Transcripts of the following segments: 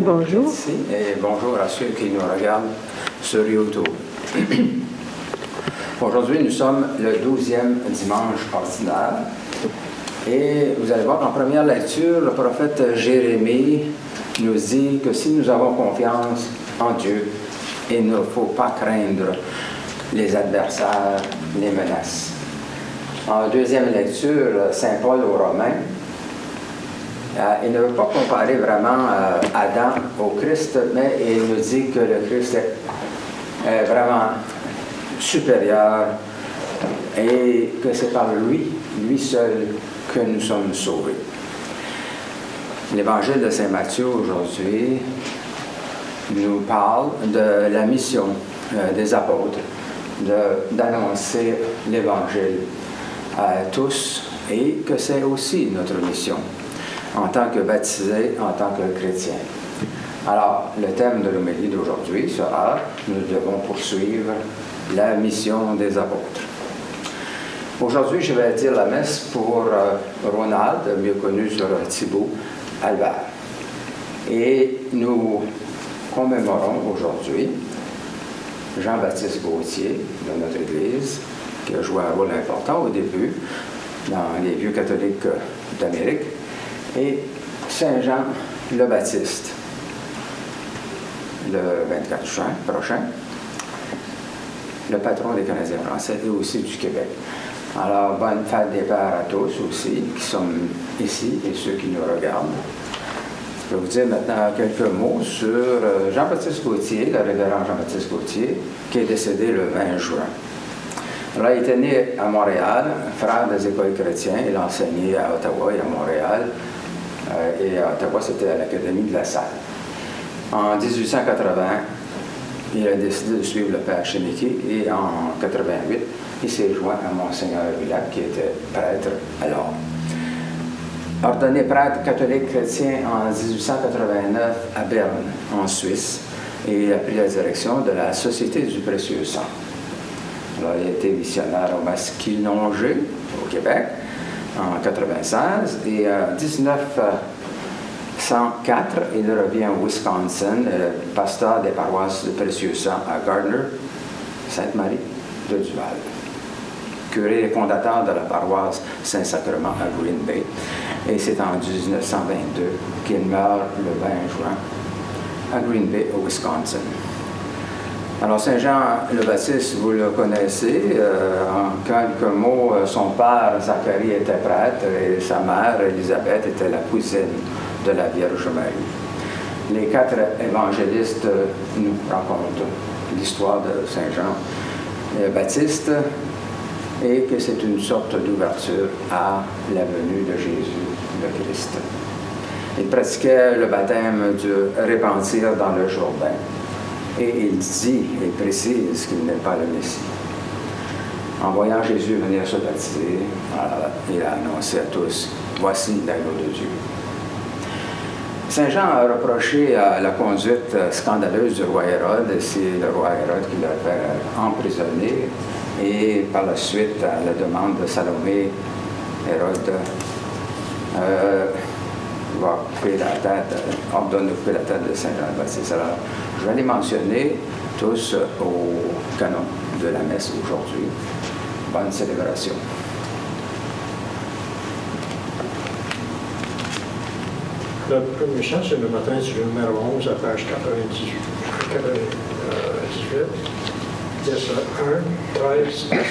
Bonjour. Merci et bonjour à ceux qui nous regardent sur YouTube. Aujourd'hui, nous sommes le 12e dimanche ordinaire et vous allez voir qu'en première lecture, le prophète Jérémie nous dit que si nous avons confiance en Dieu, il ne faut pas craindre les adversaires, les menaces. En deuxième lecture, Saint Paul aux Romains, il ne veut pas comparer vraiment Adam au Christ, mais il nous dit que le Christ est vraiment supérieur et que c'est par lui seul, que nous sommes sauvés. L'Évangile de Saint Matthieu aujourd'hui nous parle de la mission des apôtres, d'annoncer l'Évangile à tous et que c'est aussi notre mission en tant que baptisés, en tant que chrétiens. Alors, le thème de l'homélie d'aujourd'hui sera « Nous devons poursuivre la mission des apôtres ». Aujourd'hui, je vais dire la messe pour Ronald, mieux connu sur Thibaut Albert. Et nous commémorons aujourd'hui Jean-Baptiste Gauthier de notre Église, qui a joué un rôle important au début dans les vieux catholiques d'Amérique, et Saint Jean le Baptiste, le 24 juin prochain, le patron des Canadiens français et aussi du Québec. Alors, bonne fête des pères à tous aussi, qui sont ici et ceux qui nous regardent. Je vais vous dire maintenant quelques mots sur Jean-Baptiste Gauthier, le révérend Jean-Baptiste Gauthier, qui est décédé le 20 juin. Alors, il était né à Montréal, frère des écoles chrétiennes. Il a enseigné à Ottawa et à Montréal. Et à Ottawa, c'était à l'Académie de la Salle. En 1880, il a décidé de suivre le père Chéniquet et en 88, il s'est joint à Monseigneur Villac, qui était prêtre alors. Ordonné prêtre catholique chrétien en 1889 à Berne, en Suisse, et il a pris la direction de la Société du Précieux Sang. Alors, il a été missionnaire au Masquinongé, au Québec, en 1996, et en 1904, il revient au Wisconsin, pasteur des paroisses de Précieux Sang à Gardner, Sainte-Marie de Duval. Curé et fondateur de la paroisse Saint-Sacrement à Green Bay. Et c'est en 1922 qu'il meurt le 20 juin à Green Bay, au Wisconsin. Alors, Saint Jean le Baptiste, vous le connaissez. En quelques mots, son père, Zacharie, était prêtre et sa mère, Élisabeth, était la cousine de la Vierge Marie. Les 4 évangélistes nous racontent l'histoire de Saint Jean le Baptiste et que c'est une sorte d'ouverture à la venue de Jésus, le Christ. Il pratiquait le baptême du repentir dans le Jourdain. Et il dit et précise qu'il n'est pas le Messie. En voyant Jésus venir se baptiser, il a annoncé à tous, « Voici l'agneau de Dieu ». Saint Jean a reproché la conduite scandaleuse du roi Hérode, et c'est le roi Hérode qui l'a fait emprisonner. Et par la suite, à la demande de Salomé, Hérode va couper la tête, ordonne de couper la tête de Saint Jean le Baptiste. Alors, je vais les mentionner tous au canon de la messe aujourd'hui. Bonne célébration. Le premier chant, c'est le matin du numéro 11 à page 98. Pièce 1, 13 à 16.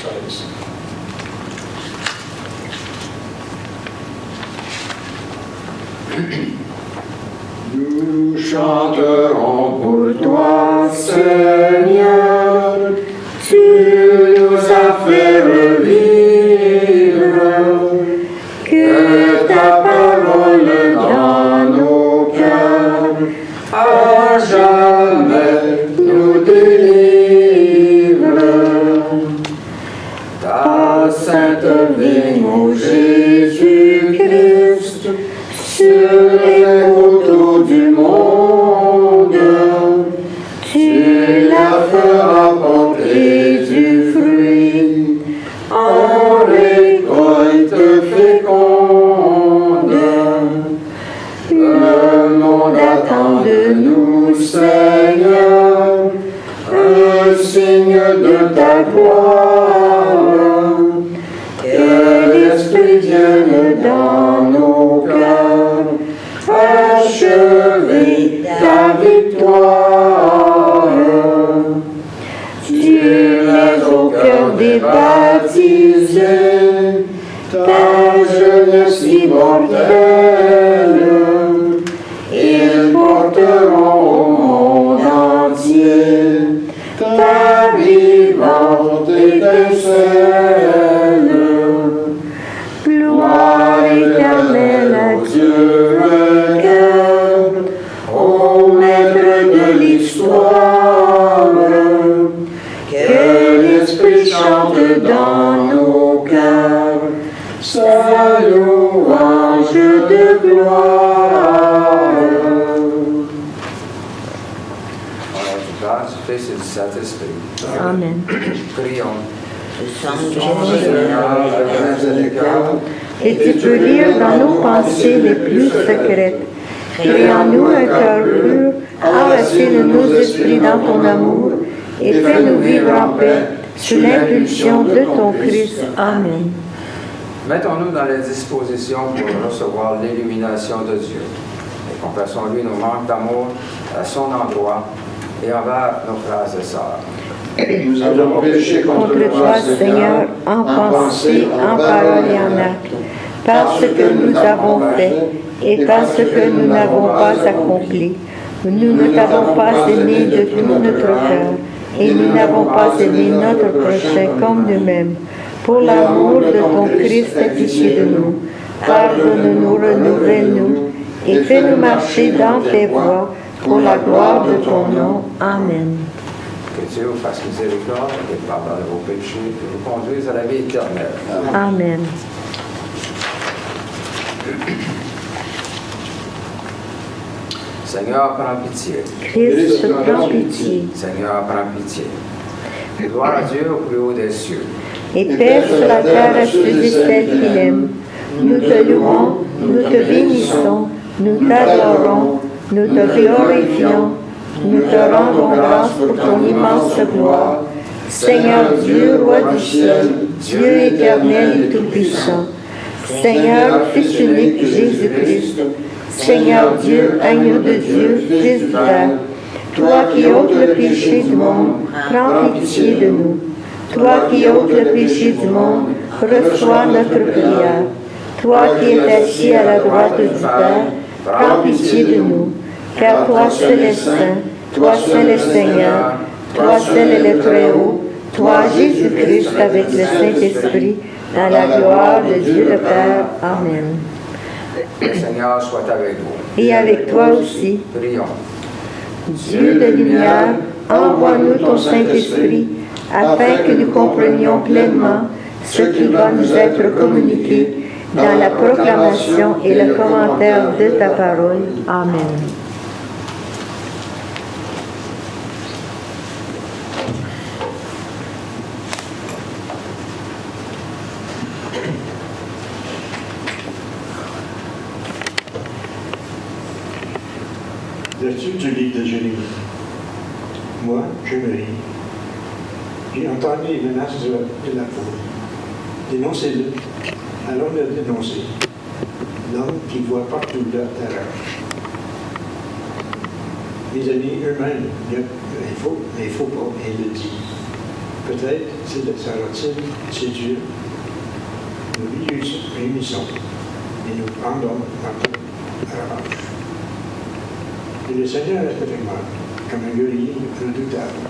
Nous chanterons pour toi, Seigneur, tu nous as fait revivre, que ta parole dans nos cœurs à jamais nous délivre. Ta sainte vigne, ô Jésus-Christ, sur les coteaux du monde, signe de ta gloire. Que l'Esprit vienne dans nos cœurs, achever ta victoire. Tu es au cœur des baptisés, ta jeunesse immortelle. Ils porteront au monde entier ta vivante étincelle. Gloire éternelle à Dieu vainqueur, ô maître de l'histoire. Que l'Esprit chante dans nos cœurs sa louange de gloire. Au nom du Père, du Fils et du Saint-Esprit. Amen. Prions. Seigneur, la grâce et les cœurs, Et tu peux lire dans nos pensées les plus secrètes. Crée en nous un cœur pur, enracine nos esprits dans ton amour, et fais-nous vivre en paix sous l'impulsion de ton Christ. Amen. Mettons-nous dans les dispositions pour recevoir l'illumination de Dieu. Et confessons-lui nos manques d'amour à son endroit et envers nos frères et sœurs. nous avons péché Contre toi, Seigneur, en pensée, en parole et en acte, parce que nous avons fait et parce que nous n'avons pas accompli. Nous ne t'avons pas aimé de tout notre cœur et nous n'avons pas aimé notre prochain comme nous-mêmes. Pour l'amour de ton Christ, aie pitié de nous. Pardonne-nous, renouvelle-nous et fais-nous marcher dans tes voies pour la gloire de ton nom. Amen. Que Dieu vous fasse miséricorde et pardonne vos péchés et vous conduise à la vie éternelle. Amen. Seigneur, prends pitié. Christ, prends pitié. Seigneur, prends pitié. Gloire à Dieu au plus haut des cieux. Et paix sur la terre à ceux et celles qu'il aime. Nous te louons, nous te bénissons, nous t'adorons, nous te glorifions, nous te rendons grâce pour ton immense gloire. Seigneur Dieu, roi du ciel, Dieu éternel et tout-puissant. Seigneur, Fils unique Jésus-Christ. Seigneur Dieu, agneau de Dieu, Fils du Père. Toi qui ôtes le péché du monde, prends pitié de nous. Toi qui ôtes le péché du monde, reçois notre prière. Toi qui es assis à la droite du Père, prends pitié de nous. Car toi seul es saint, toi seul es Seigneur, toi seul es le Très-Haut, toi Jésus-Christ avec le Saint-Esprit, dans la gloire de Dieu le Père. Amen. Le Seigneur soit avec vous. Et avec toi aussi. Prions. Dieu de lumière, envoie-nous ton Saint-Esprit, afin que nous comprenions pleinement ce qui va nous être communiqué dans la proclamation et le commentaire de ta parole. Amen. Lecture du livre de Jérémie. Moi, je me ris. J'ai entendu les menaces de la foule. Dénoncez-le. Allons le dénoncer. L'homme qui voit partout la terreur. Les amis eux-mêmes, il faut pas, il le dit. Peut-être c'est de sa routine, c'est Dieu. Nous réunissons et nous prendrons notre revanche. Et le Seigneur est avec moi, comme un guerrier redoutable,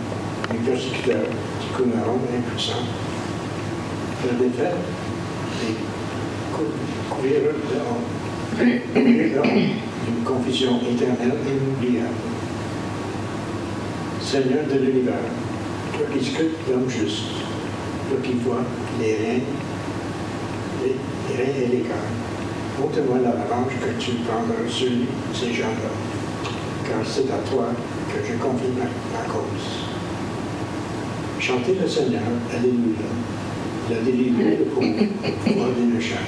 mes persécuteurs qui courront impuissants. La défaite et courir de honte, d'une confusion éternelle et inoubliable. Seigneur de l'univers, toi qui scrutes l'homme juste, toi qui vois les reins et les cœurs, montre-moi la revanche que tu prendras sur ces gens-là. Car c'est à toi que je confie ma cause. Chantez le Seigneur, Alléluia. Il a délivré le pauvre, pouvoir des méchants.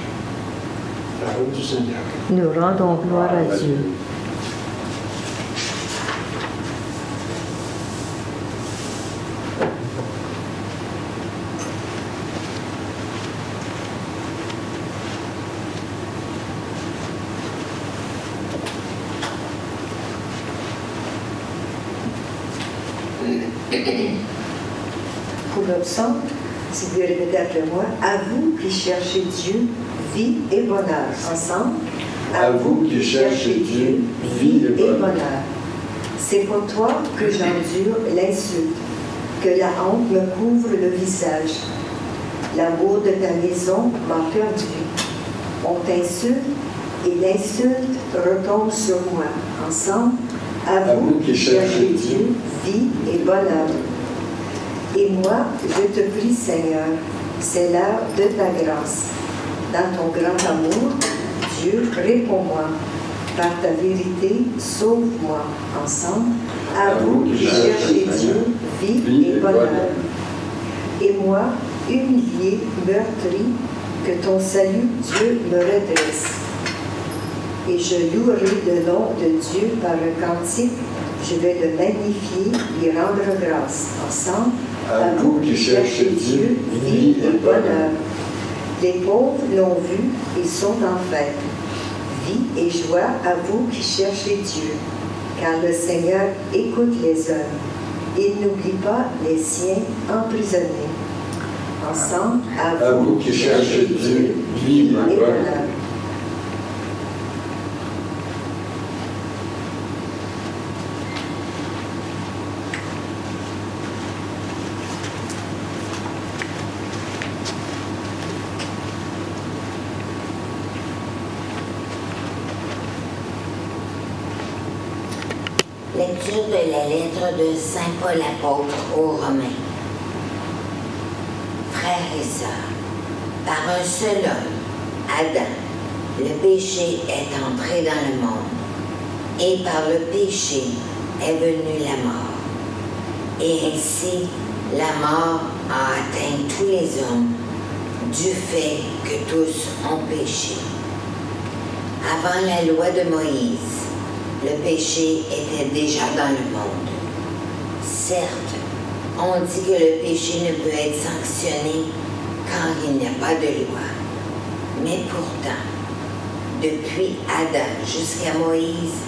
Parole du Seigneur. Nous rendons gloire à Dieu. pour notre psaume, si vous répétez après moi, à vous qui cherchez Dieu, vie et bonheur. Ensemble. À vous qui cherchez Dieu, vie et bonheur. C'est pour toi que j'endure l'insulte, que la honte me couvre le visage. L'amour de ta maison m'a perdu. On t'insulte et l'insulte retombe sur moi. Ensemble, à vous qui cherchez Dieu, vie et bonheur. Et moi, je te prie, Seigneur, c'est l'heure de ta grâce. Dans ton grand amour, Dieu, réponds-moi. Par ta vérité, sauve-moi. Ensemble, à vous qui cherchez Dieu, vie et bonheur. Et moi, humilié, meurtri, que ton salut, Dieu, me redresse. Et je louerai le nom de Dieu par un cantique. Je vais le magnifier, lui rendre grâce. Ensemble, À vous qui cherchez Dieu, vie et bonheur. Les pauvres l'ont vu et sont en fête. Vie et joie à vous qui cherchez Dieu, car le Seigneur écoute les hommes. Il n'oublie pas les siens emprisonnés. Ensemble, À vous qui cherchez Dieu, vie et bonheur. Lecture de la lettre de Saint Paul apôtre aux Romains. Frères et sœurs, par un seul homme, Adam, le péché est entré dans le monde, et par le péché est venue la mort. Et ainsi, la mort a atteint tous les hommes, du fait que tous ont péché. Avant la loi de Moïse, le péché était déjà dans le monde. Certes, on dit que le péché ne peut être sanctionné quand il n'y a pas de loi. Mais pourtant, depuis Adam jusqu'à Moïse,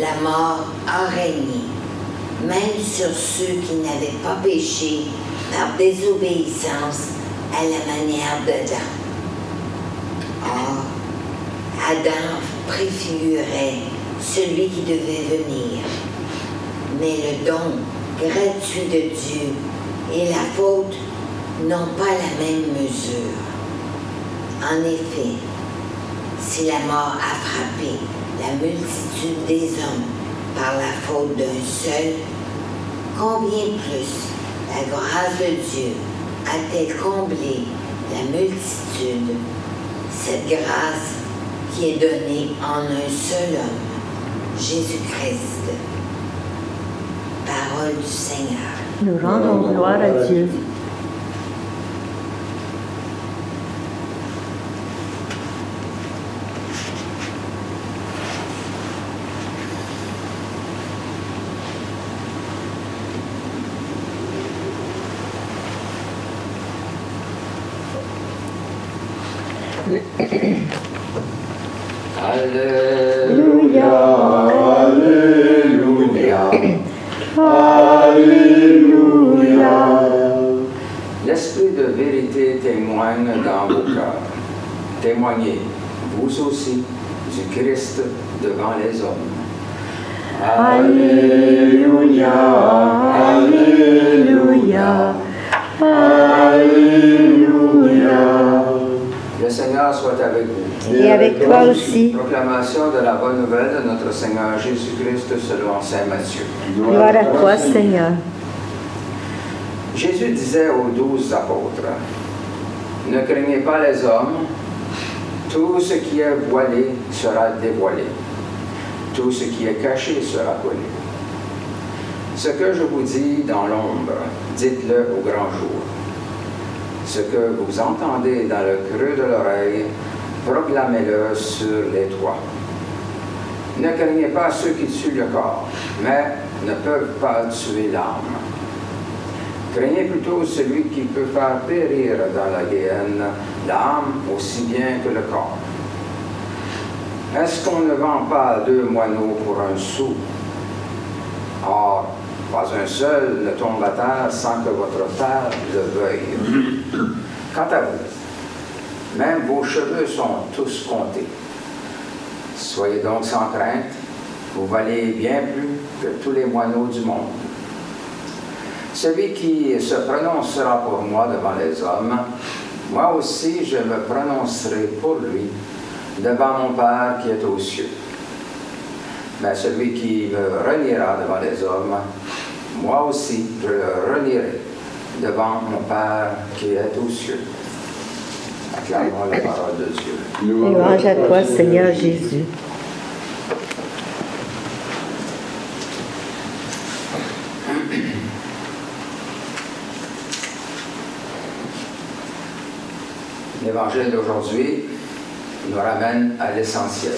la mort a régné, même sur ceux qui n'avaient pas péché par désobéissance à la manière d'Adam. Or, Adam préfigurait celui qui devait venir. Mais le don gratuit de Dieu et la faute n'ont pas la même mesure. En effet, si la mort a frappé la multitude des hommes par la faute d'un seul, combien plus la grâce de Dieu a-t-elle comblé la multitude, cette grâce qui est donnée en un seul homme, Jésus-Christ. Parole du Seigneur. Nous rendons gloire à Dieu. Alléluia. Alléluia. Alléluia. L'Esprit de vérité témoigne dans vos cœurs. Témoignez, vous aussi, du Christ devant les hommes. Alléluia, Alléluia, Alléluia. Le Seigneur soit avec vous. Et avec toi aussi. Proclamation de la bonne nouvelle de notre Seigneur Jésus-Christ selon saint Matthieu. Gloire à toi, Seigneur. Jésus disait aux 12 apôtres, ne craignez pas les hommes, tout ce qui est voilé sera dévoilé, tout ce qui est caché sera connu. Ce que je vous dis dans l'ombre, dites-le au grand jour. Ce que vous entendez dans le creux de l'oreille, proclamez-le sur les toits. Ne craignez pas ceux qui tuent le corps, mais ne peuvent pas tuer l'âme. Craignez plutôt celui qui peut faire périr dans la géhenne l'âme aussi bien que le corps. Est-ce qu'on ne vend pas 2 moineaux pour 1 sou? Or, Pas un seul ne tombe à terre sans que votre Père le veuille. Quant à vous, même vos cheveux sont tous comptés. Soyez donc sans crainte, vous valez bien plus que tous les moineaux du monde. Celui qui se prononcera pour moi devant les hommes, moi aussi je me prononcerai pour lui devant mon Père qui est aux cieux. Mais celui qui me reniera devant les hommes, moi aussi je le renierai devant mon Père qui est aux cieux. Acclamons la parole de Dieu. Louange à toi, Seigneur Jésus. L'Évangile d'aujourd'hui nous ramène à l'essentiel,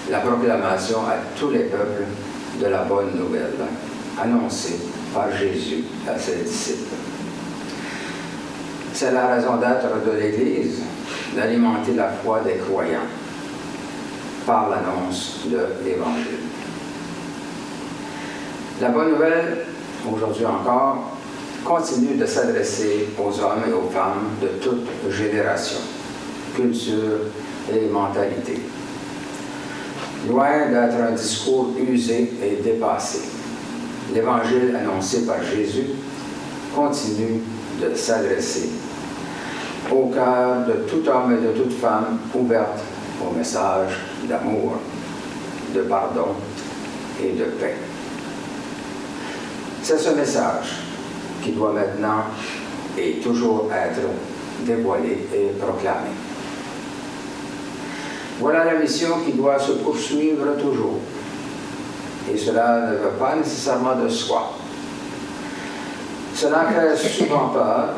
la proclamation à tous les peuples de la bonne nouvelle, annoncée par Jésus à ses disciples. C'est la raison d'être de l'Église, d'alimenter la foi des croyants par l'annonce de l'Évangile. La bonne nouvelle, aujourd'hui encore, continue de s'adresser aux hommes et aux femmes de toute génération, culture et mentalité. Loin d'être un discours usé et dépassé, l'Évangile annoncé par Jésus continue de s'adresser au cœur de tout homme et de toute femme ouverte au message d'amour, de pardon et de paix. C'est ce message qui doit maintenant et toujours être dévoilé et proclamé. Voilà la mission qui doit se poursuivre toujours. Et cela ne va pas nécessairement de soi. Cela crée souvent peur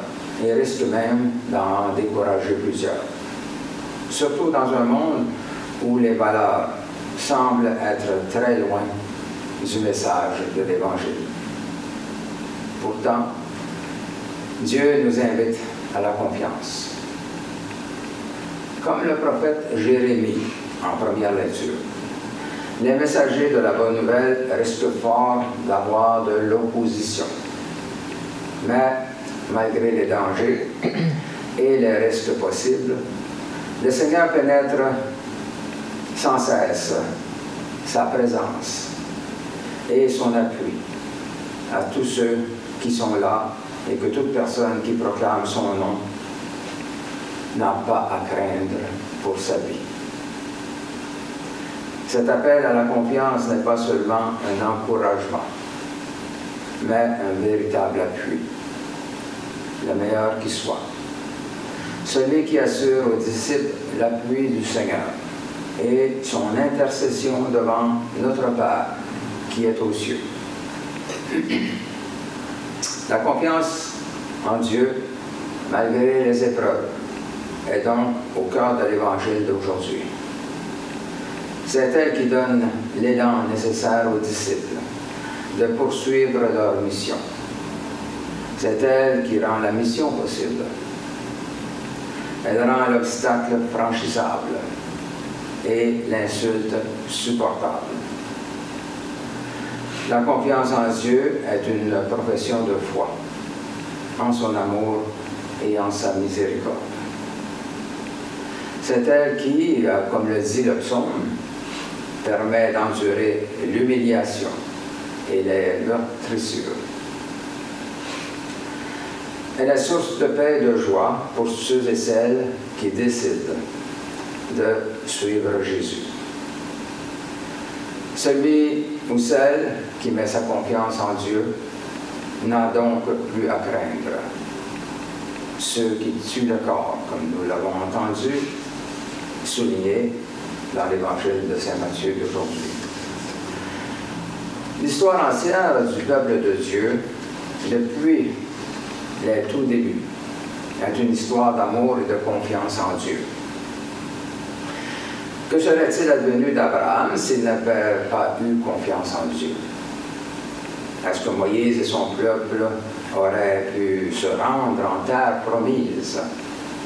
et risque même d'en décourager plusieurs. Surtout dans un monde où les valeurs semblent être très loin du message de l'Évangile. Pourtant, Dieu nous invite à la confiance. Comme le prophète Jérémie en première lecture, les messagers de la bonne nouvelle risquent fort d'avoir de l'opposition. Mais malgré les dangers et les risques possibles, le Seigneur pénètre sans cesse sa présence et son appui à tous ceux qui sont là et que toute personne qui proclame son nom n'a pas à craindre pour sa vie. Cet appel à la confiance n'est pas seulement un encouragement, mais un véritable appui, le meilleur qui soit. Celui qui assure aux disciples l'appui du Seigneur et son intercession devant notre Père qui est aux cieux. La confiance en Dieu, malgré les épreuves, est donc au cœur de l'Évangile d'aujourd'hui. C'est elle qui donne l'élan nécessaire aux disciples de poursuivre leur mission. C'est elle qui rend la mission possible. Elle rend l'obstacle franchissable et l'insulte supportable. La confiance en Dieu est une profession de foi, en son amour et en sa miséricorde. C'est elle qui, comme le dit le psaume, permet d'endurer l'humiliation et les meurtrissures. Elle est source de paix et de joie pour ceux et celles qui décident de suivre Jésus. Celui ou celle qui met sa confiance en Dieu n'a donc plus à craindre ceux qui tuent le corps, comme nous l'avons entendu souligné dans l'Évangile de Saint Matthieu d'aujourd'hui. L'histoire entière du peuple de Dieu, depuis les tout débuts, est une histoire d'amour et de confiance en Dieu. Que serait-il advenu d'Abraham s'il n'avait pas eu confiance en Dieu? Est-ce que Moïse et son peuple auraient pu se rendre en terre promise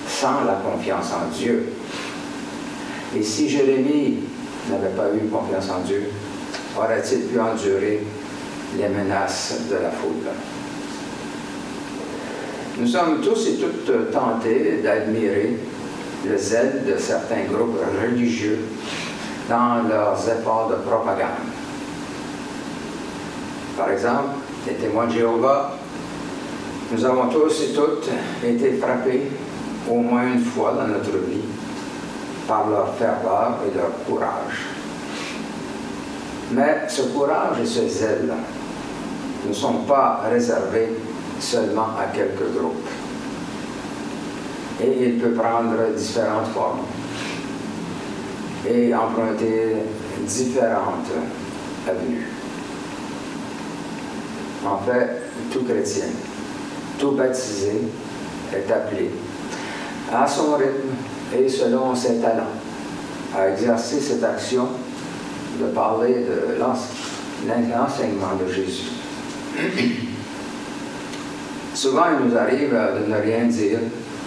sans la confiance en Dieu? Et si Jérémie n'avait pas eu confiance en Dieu, aurait-il pu endurer les menaces de la foule. Nous sommes tous et toutes tentés d'admirer le zèle de certains groupes religieux dans leurs efforts de propagande. Par exemple, les témoins de Jéhovah, nous avons tous et toutes été frappés au moins une fois dans notre vie par leur ferveur et leur courage. Mais ce courage et ce zèle ne sont pas réservés seulement à quelques groupes. Et il peut prendre différentes formes et emprunter différentes avenues. En fait, tout chrétien, tout baptisé est appelé à son rythme et selon ses talents à exercer cette action de parler de l'enseignement de Jésus. Souvent, il nous arrive de ne rien dire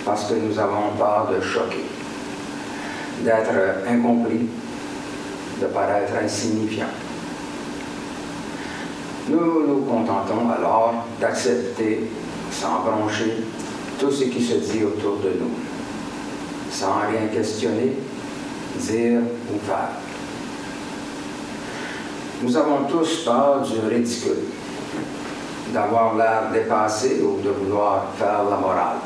parce que nous avons peur de choquer, d'être incompris, de paraître insignifiants. Nous nous contentons alors d'accepter, sans broncher, tout ce qui se dit autour de nous, sans rien questionner, dire ou faire. Nous avons tous peur du ridicule, d'avoir l'air dépassé ou de vouloir faire la morale.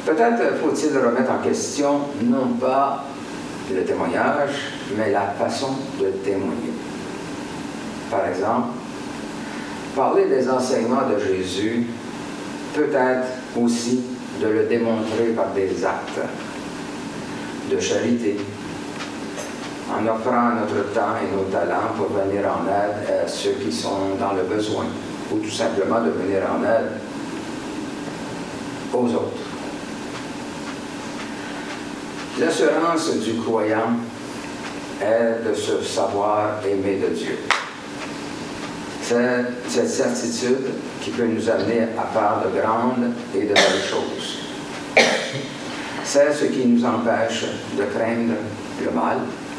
Peut-être faut-il remettre en question non pas le témoignage, mais la façon de témoigner. Par exemple, parler des enseignements de Jésus peut être aussi de le démontrer par des actes de charité, en offrant notre temps et nos talents pour venir en aide à ceux qui sont dans le besoin, ou tout simplement de venir en aide aux autres. L'assurance du croyant est de se savoir aimé de Dieu. C'est cette certitude qui peut nous amener à faire de grandes et de belles choses. C'est ce qui nous empêche de craindre le mal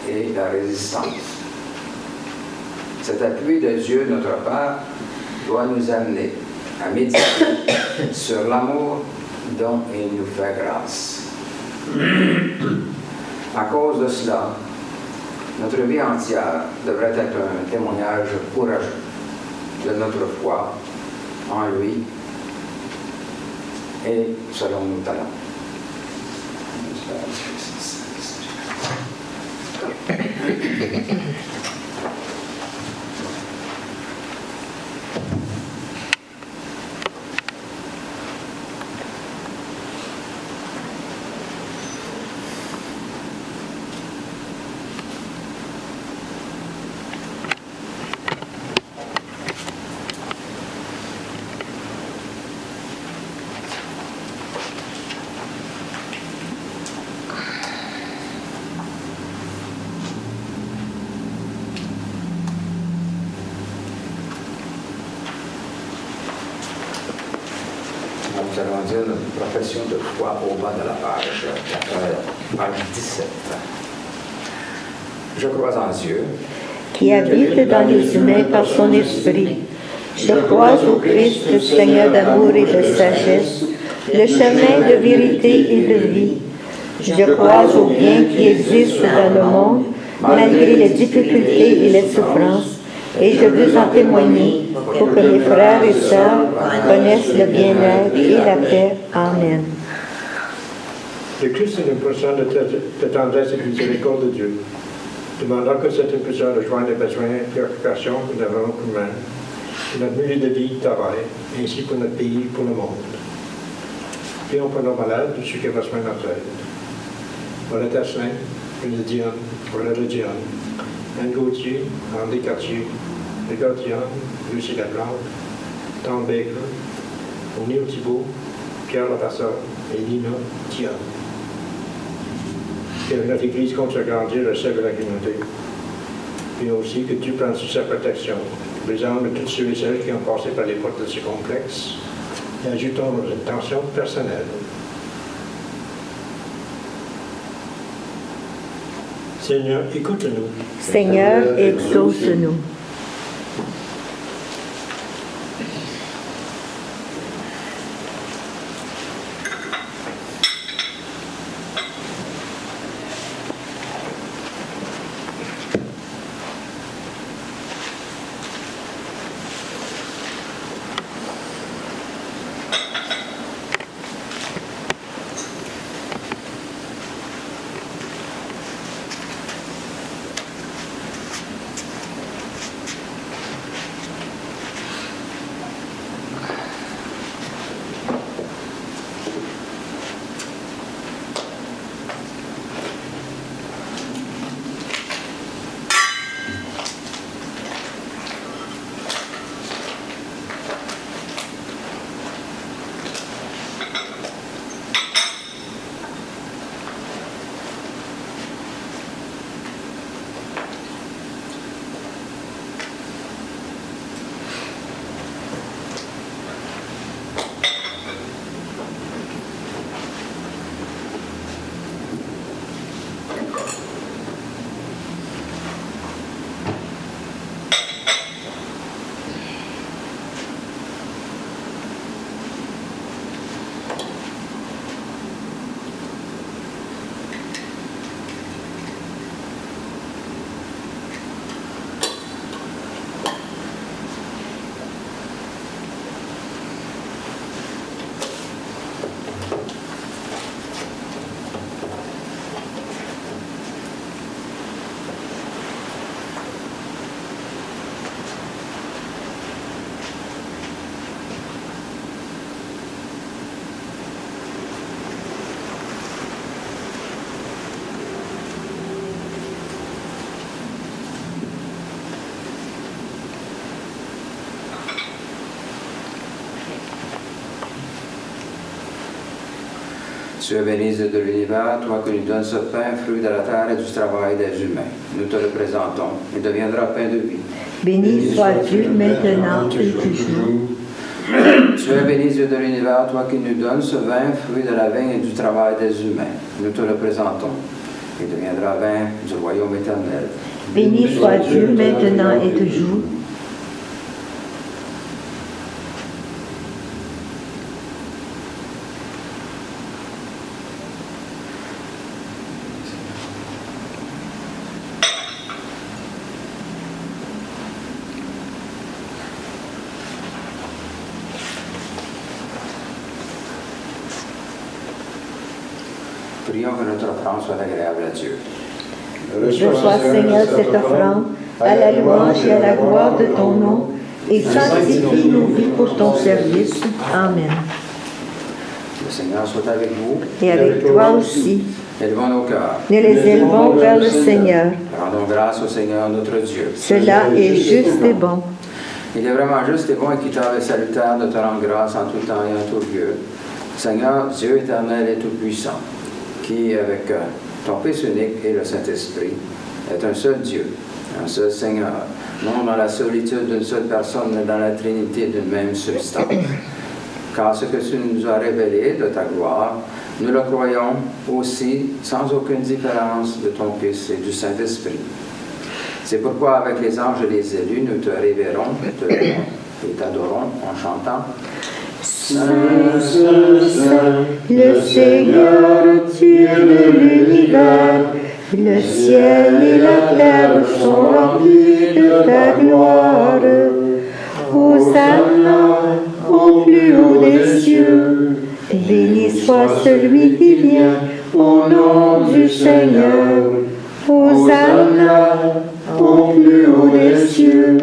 et la résistance. Cet appui de Dieu, notre Père, doit nous amener à méditer sur l'amour dont il nous fait grâce. À cause de cela, notre vie entière devrait être un témoignage courageux de notre foi en lui et selon nos talents. Nous allons dire notre profession de foi au bas de la page 17. Je crois en Dieu, qui habite dans les humains par son esprit. Je crois au Christ, Seigneur d'amour et de sagesse, le chemin de vérité et de vie. Je crois au bien qui existe dans le monde, malgré les difficultés et les souffrances, et je veux en témoigner pour que mes frères et sœurs connaissent le bien-être et la paix. Amen. Le Christ est l'impression de tendresse et de miséricorde de Dieu. Demandons que cette impression rejoigne les besoins et préoccupations que nous avons communs, pour notre milieu de vie, travail, ainsi pour notre pays et pour le monde. Prions pour nos malades, de ceux qui reçoivent notre aide. Voilà Tasselin, René Dion, voilà le Dion, Anne Gauthier, André Cartier, Ricard Dion, Lucie Laplante, Tom Baker, O'Neill Thibault, Pierre Lapasseur et Nina Dion. Que notre Église compte s'agrandir le sein de la communauté. Et aussi que Dieu prenne sous sa protection les âmes de tous ceux et celles qui ont passé par les portes de ce complexe et ajoutons nos intentions personnelles. Seigneur, écoute-nous. Seigneur, exauce-nous. Tu es béni de l'univers, toi qui nous donnes ce pain, fruit de la terre et du travail des humains. Nous te le présentons. Il deviendra pain de vie. Béni sois-tu maintenant et toujours. Tu es béni Dieu de l'univers, toi qui nous donnes ce vin, fruit de la vigne et du travail des humains. Nous te le présentons. Il deviendra vin du royaume éternel. Béni sois-tu maintenant et toujours. Prions que notre offrande soit agréable à Dieu. Reçois, Seigneur, cette offrande à la louange et à la gloire de ton nom et sanctifie nos vies pour ton service. Amen. Le Seigneur soit avec vous. Et avec toi aussi. Élevons nos cœurs. Nous les élevons vers le Seigneur. Rendons grâce au Seigneur notre Dieu. Cela est juste et bon. Il est vraiment juste et bon, équitable et salutaire de te rendre grâce en tout temps et en tout lieu. Seigneur, Dieu éternel et tout-puissant, qui, avec ton Fils unique et le Saint-Esprit, est un seul Dieu, un seul Seigneur, non dans la solitude d'une seule personne, mais dans la Trinité d'une même substance. Car ce que tu nous as révélé de ta gloire, nous le croyons aussi sans aucune différence de ton Fils et du Saint-Esprit. C'est pourquoi, avec les anges et les élus, nous te révérons, te louons et t'adorons en chantant. Saint, Saint, Saint, le Seigneur, Dieu de l'univers, le ciel et la terre sont remplis de ta gloire. Hosanna au plus haut des cieux, béni soit celui qui vient au nom du Seigneur. Hosanna au plus haut des cieux.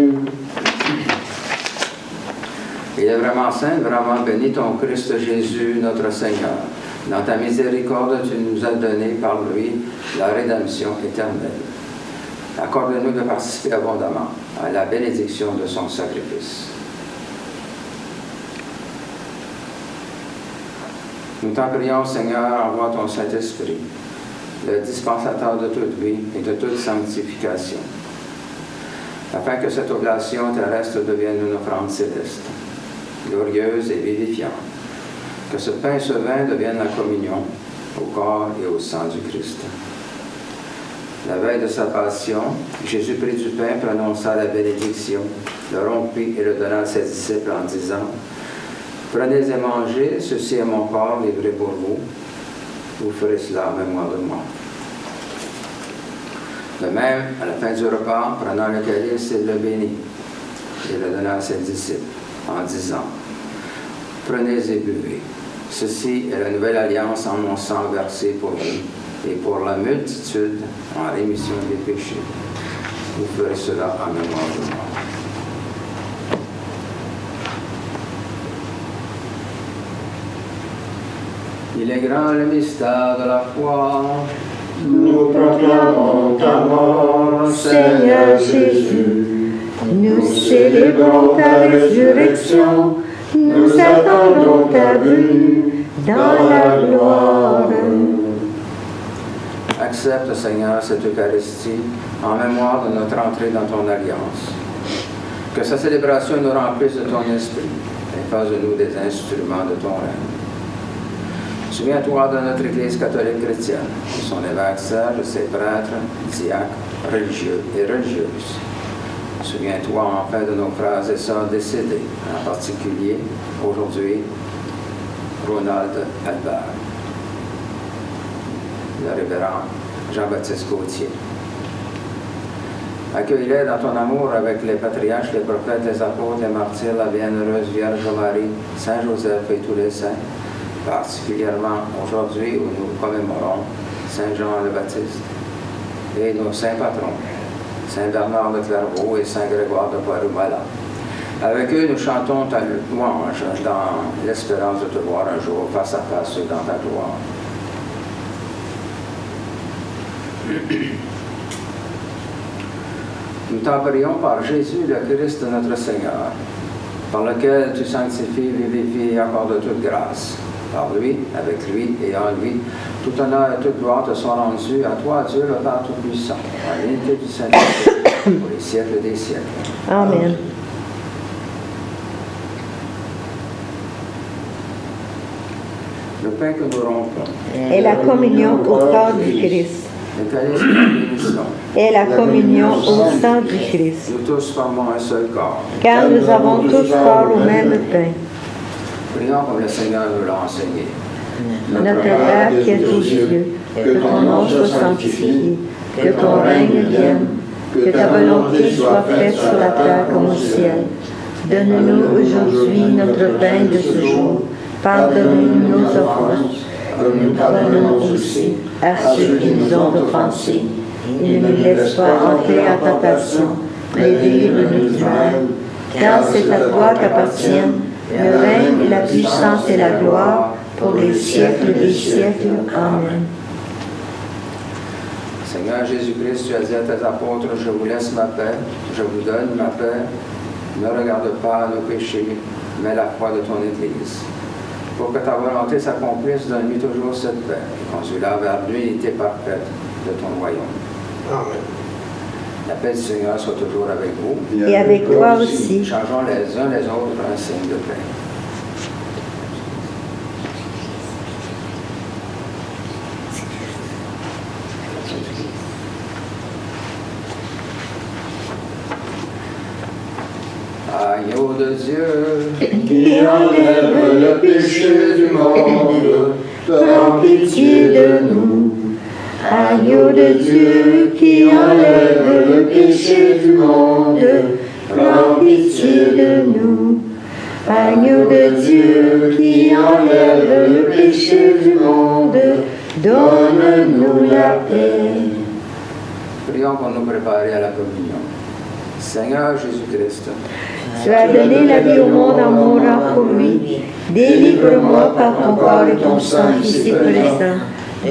Il est vraiment saint, vraiment béni ton Christ Jésus, notre Seigneur. Dans ta miséricorde, tu nous as donné par lui la rédemption éternelle. Accorde-nous de participer abondamment à la bénédiction de son sacrifice. Nous t'en prions, Seigneur, envoie ton Saint-Esprit, le dispensateur de toute vie et de toute sanctification, afin que cette oblation terrestre devienne une offrande céleste, glorieuse et vivifiante, que ce pain et ce vin deviennent la communion au corps et au sang du Christ. La veille de sa passion, Jésus prit du pain, prononça la bénédiction, le rompit et le donna à ses disciples en disant, « Prenez et mangez, ceci est mon corps livré pour vous. Vous ferez cela en mémoire de moi. » De même, à la fin du repas, prenant le calice, il le bénit et le donna à ses disciples en disant, « Prenez et buvez. Ceci est la nouvelle alliance en mon sang versé pour vous et pour la multitude en rémission des péchés. Vous ferez cela en mémoire de moi. » Il est grand le mystère de la foi. Nous proclamons ta mort, Seigneur Jésus. Nous célébrons ta résurrection, nous attendons ta venue dans la gloire. Accepte, Seigneur, cette Eucharistie en mémoire de notre entrée dans ton alliance. Que sa célébration nous remplisse de ton esprit et fasse de nous des instruments de ton règne. Souviens-toi de notre Église catholique chrétienne, de son évêque Serge, de ses prêtres, diacres, religieux et religieuses. Souviens-toi enfin de nos frères et sœurs décédés, en particulier, aujourd'hui, Ronald Albert, le révérend Jean-Baptiste Gauthier. Accueille-les dans ton amour avec les patriarches, les prophètes, les apôtres, les martyrs, la bienheureuse Vierge Marie, Saint Joseph et tous les saints, particulièrement aujourd'hui où nous commémorons Saint Jean le Baptiste et nos saints patrons, Saint Bernard de Clairvaux et Saint Grégoire de Paris-Malin. Avec eux, nous chantons ta louange dans l'espérance de te voir un jour face à face dans ta gloire. Nous t'en prions par Jésus, le Christ notre Seigneur, par lequel tu sanctifies, vivifies et accordes toute grâce. par lui, avec lui et en lui. Tout honneur et toute gloire te sont rendus à toi, Dieu, le Père Tout-Puissant, à l'unité du Saint-Esprit, pour les siècles des siècles. Amen. Le pain que nous rompons, Et la communion au corps du Christ. le calice que nous bénissons, Et la communion au sang du Christ. nous tous formons un seul corps. Car nous avons tous part au même pain. Prions comme le Seigneur nous l'a enseigné. Notre Père qui es aux cieux, que ton nom soit sanctifié, que ton règne vienne, que ta volonté soit faite sur la terre comme au ciel. Donne-nous aujourd'hui notre pain de ce jour. Pardonne-nous nos offenses, comme nous pardonnons aussi à ceux qui nous ont offensés. Et ne nous laisse pas entrer en tentation, mais délivre-nous du mal. Car c'est à toi qu'appartiennent le règne, la puissance et la gloire pour les siècles des siècles. Amen. Seigneur Jésus-Christ, tu as dit à tes apôtres, je vous laisse ma paix, je vous donne ma paix. Ne regarde pas nos péchés, mais la foi de ton Église. Pour que ta volonté s'accomplisse, donne-lui toujours cette paix et conduis-la vers l'unité parfaite de ton royaume. Amen. La paix du Seigneur soit toujours avec vous. Et avec toi aussi. Changeons les uns les autres un signe de paix. Agneau de Dieu, qui enlève le péché du monde, prends pitié de nous. Agneau de Dieu qui enlève le péché du monde, prends pitié de nous. Agneau de Dieu qui enlève le péché du monde, donne-nous la paix. prions pour nous préparer à la communion. Seigneur Jésus-Christ, Tu as donné la vie au monde en mourant pour lui. Délivre-moi par ton corps et ton sang ici présent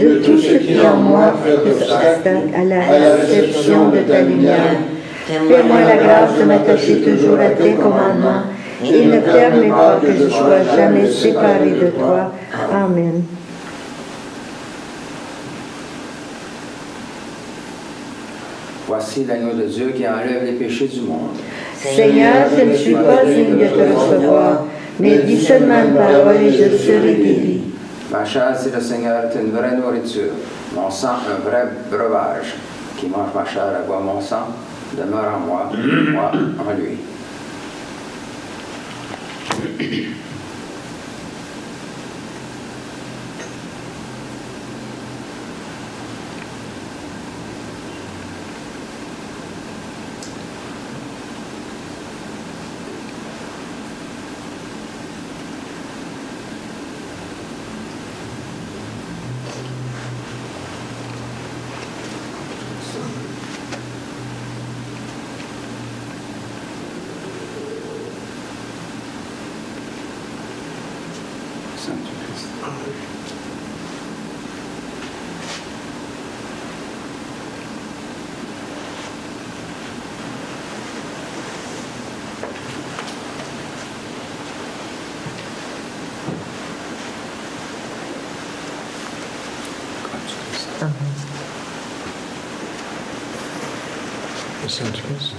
de tout ce qui en moi fait obstacle à la réception de ta lumière. Fais-moi la grâce de m'attacher toujours à tes commandements et ne permets pas que je sois jamais séparé de toi. Amen. voici l'agneau de Dieu qui enlève les péchés du monde. Seigneur, je ne suis pas digne de te recevoir, mais dis seulement une parole et je serai guéri. Ma chair, si le Seigneur est une vraie nourriture, mon sang un vrai breuvage. Qui mange ma chair et boit mon sang, demeure en moi, moi en lui. Le sang du Christ.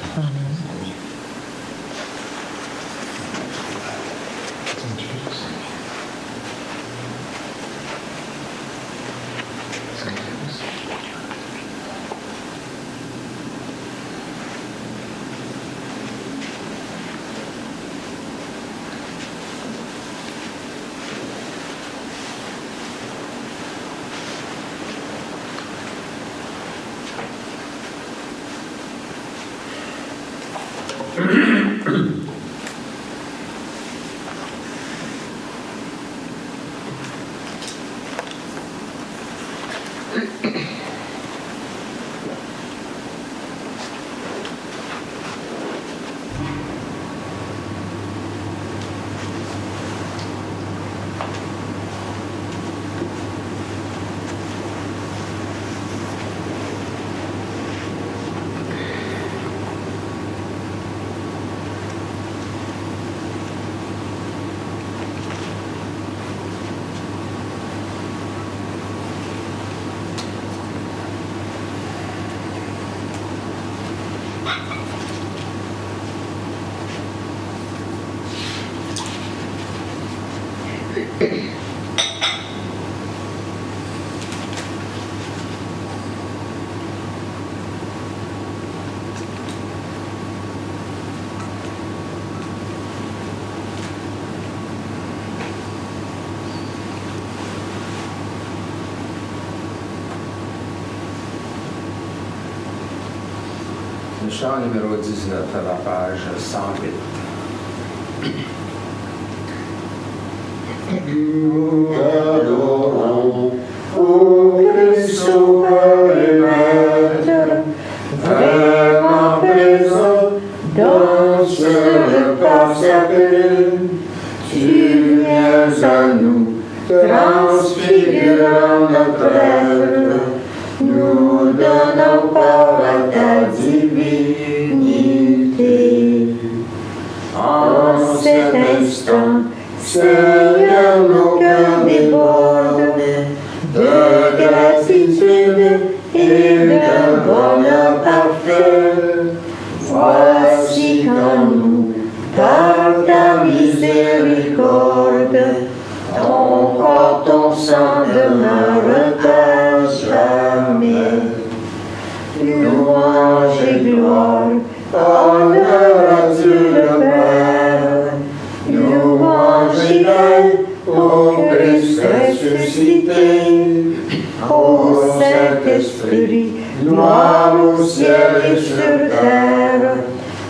chant numéro 19 à la page 108. Nous adorons, ô Christ Sauveur et Maître, vraiment présent dans ce repas sacré. Tu viens à nous, transfigurant notre être, nous donnons part à ta divinité. En cet instant, Seigneur, nos cœurs débordent de gratitude et d'un bonheur parfait. Voici qu'en nous, par ta miséricorde, ton corps, ton sang demeurent à jamais. Louange et gloire, honneur à Dieu le Père. Louange et aide au Christ ressuscité, au Saint-Esprit, gloire au ciel et sur terre,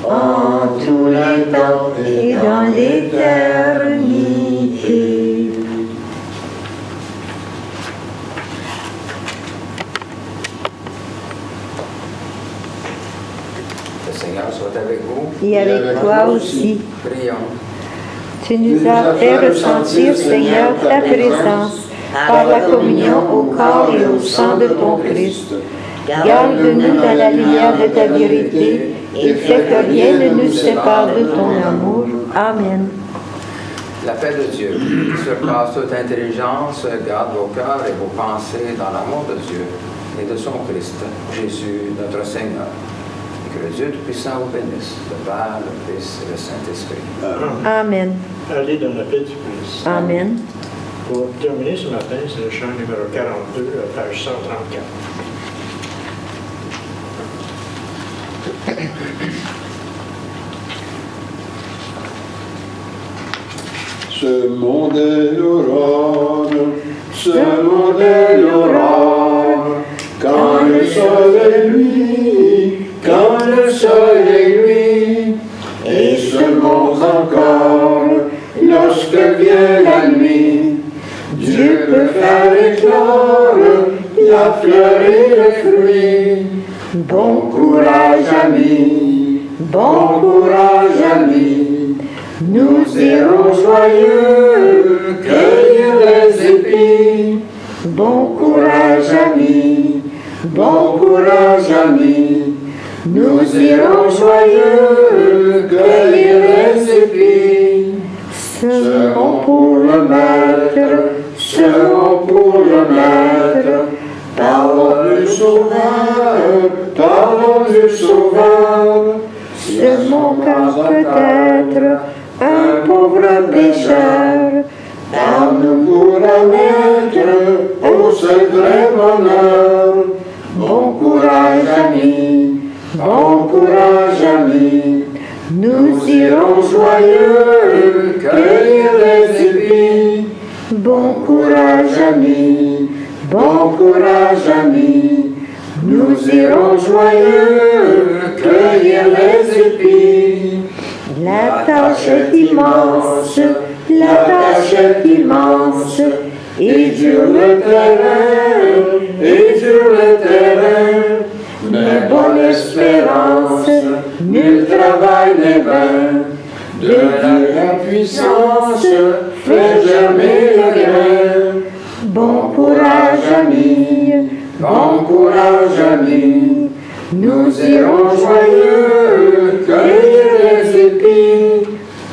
en tous les temps et dans l'éternité. Le Seigneur soit avec vous. Et avec toi aussi. Prions. Tu nous as fait ressentir, Seigneur, ta présence par la communion au corps et au sang de ton Christ. Garde-nous dans la lumière de ta vérité et fais que rien ne nous sépare de ton amour. Amen. La paix de Dieu, qui surpasse toute intelligence, garde vos cœurs et vos pensées dans l'amour de Dieu et de son Christ, Jésus, notre Seigneur. Et que le Dieu Tout-Puissant vous bénisse, le Père, le Fils et le Saint-Esprit. Amen. Allez dans la paix du Christ. Amen. Pour terminer ce matin, c'est le chant numéro 42, page 134. Ce monde est l'aurore, ce monde est l'aurore, quand le soleil luit, quand le soleil luit, et ce monde encore, lorsque vient la nuit, Dieu peut faire éclore la fleur et le fruit. Bon courage, amis, bon courage, amis, nous irons joyeux cueillir les épis. Bon courage, amis, bon courage, amis, nous irons joyeux cueillir les épis. Serons pour le maître, serons pour le maître. Parlons du Sauveur, parlons du Sauveur. C'est mon cas peut-être un pauvre pécheur. Parle-nous pour la mettre au seul vrai bonheur. Bon courage, amis, bon courage, amis. Nous irons joyeux cueillir les épis. Bon courage, amis, bon courage, amis. Nous irons joyeux cueillir les épis. La tâche est immense, la tâche est immense, Et dur le terrain, et dur le terrain. Mais bonne espérance, nul travail n'est vain. De la puissance, fait germer le grain. Bon courage, amis, bon courage, amis. Nous irons joyeux cueillir les épis.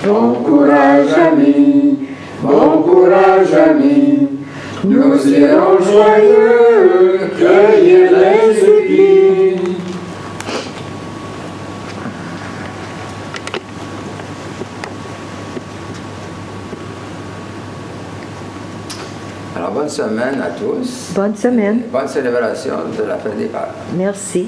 Bon courage, amis, bon courage, amis. Nous irons joyeux cueillir les épis. Alors, bonne semaine à tous. Bonne semaine. Bonne célébration de la fête des Pères. Merci.